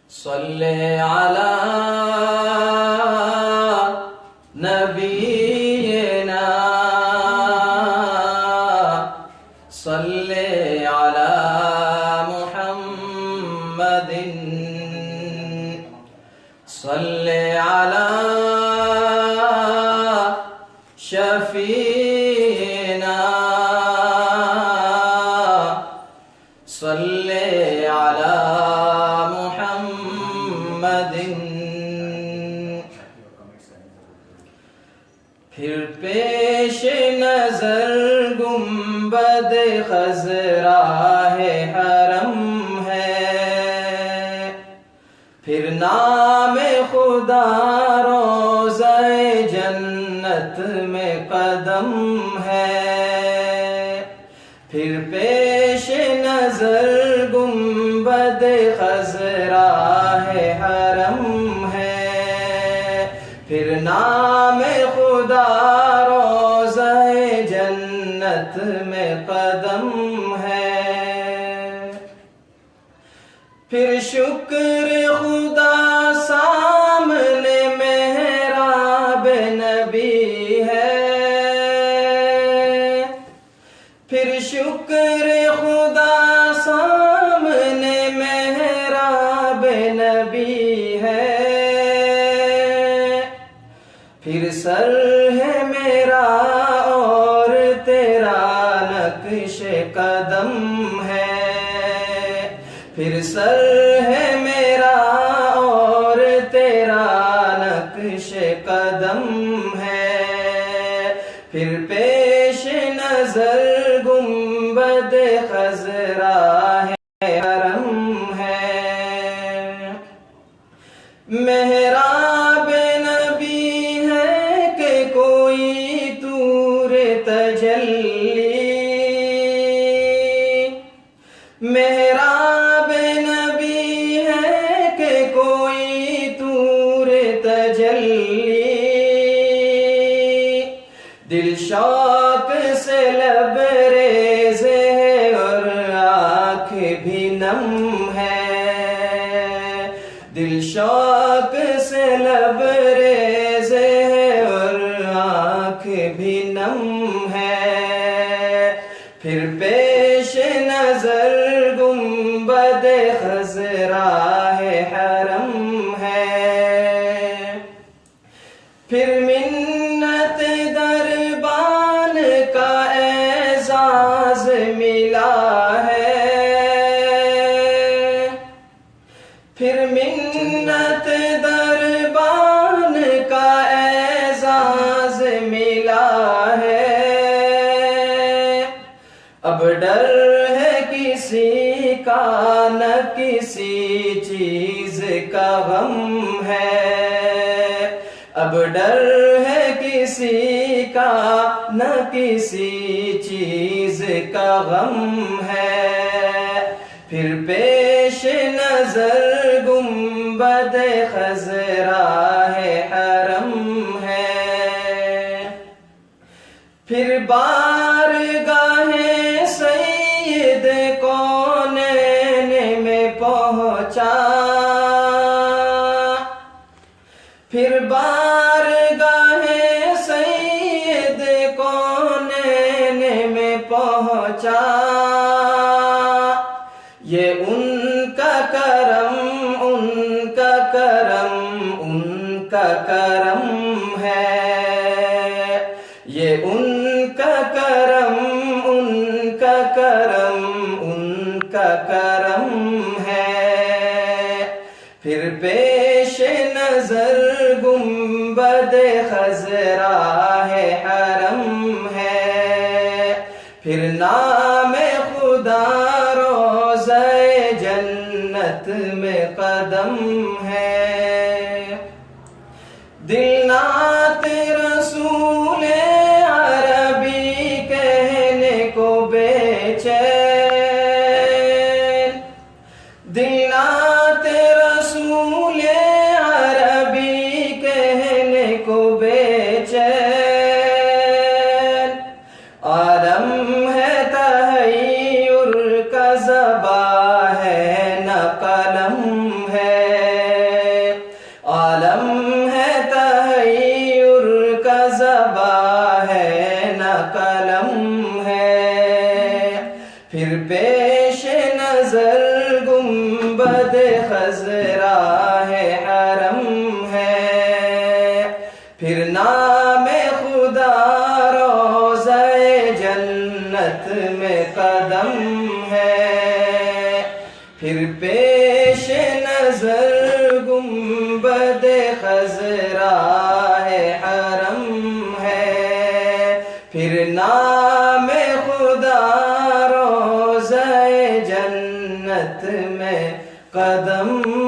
صلی علی نبینا صلی علی محمد صلی علی شفینا صلی علی پھر پیش نظر گنبد خضرا ہے حرم ہے، پھر نام خدا روضہ جنت میں قدم ہے، پھر پیش نظر گنبد خضرا ہے حرم ہے، پھر نام خدا روضہ جنت میں قدم ہے، پھر شکر خدا سامنے محراب نبی ہے، پھر شکر خدا سامنے محراب نبی ہے، پھر سر ہے میرا اور تیرا نقش قدم ہے، پھر سر ہے میرا اور تیرا نقش قدم ہے، پھر پیش نظر گنبد خضرا ہے حرم ہے، محراب نبی ہے کہ کوئی طور تجلی، محراب نبی ہے کہ کوئی طور تجلی، دل شوق سے لبریز ہے اور آنکھ بھی نم ہے، دل شوق سے لبریز ہے اور آنکھ بھی نم ہے، پھر پیش نظر گنبد خضرا ہے حرم ہے، پھر منت دربان کا اعزاز ملا ہے، پھر منت دربان کا اعزاز ملا ہے، اب ڈر ہے کسی کا نہ کسی چیز کا غم ہے، اب ڈر ہے کسی کا نہ کسی چیز کا غم ہے، پھر پیش نظر گنبد خضرا ہے حرم ہے، پھر بارگاہ سید کونین میں پہنچا، پھر بارگاہ سید کونین میں پہنچا، یہ ان کا کرم ان کا کرم ان کا کرم ہے، یہ ان کا کرم ان کا کرم ان کا کرم ہے، پھر پیش نظر گنبد خضرا ہے حرم ہے، پھر نام خدا روضہ جنت میں قدم ہے، دل نعت رسول عربی کہنے کو بے چین، دل نعت رسول عربی کہنے کو بے چین، عالم ہے تحیر کا زباں ہے نہ قلم ہے، پیش نظر گنبد خضرا ہے حرم ہے، پھر نام خدا روضہ جنت میں قدم ہے، پھر پیش نظر گنبد خضرا ہے حرم ہے، پھر نام خدا روضہ جنت میں قدم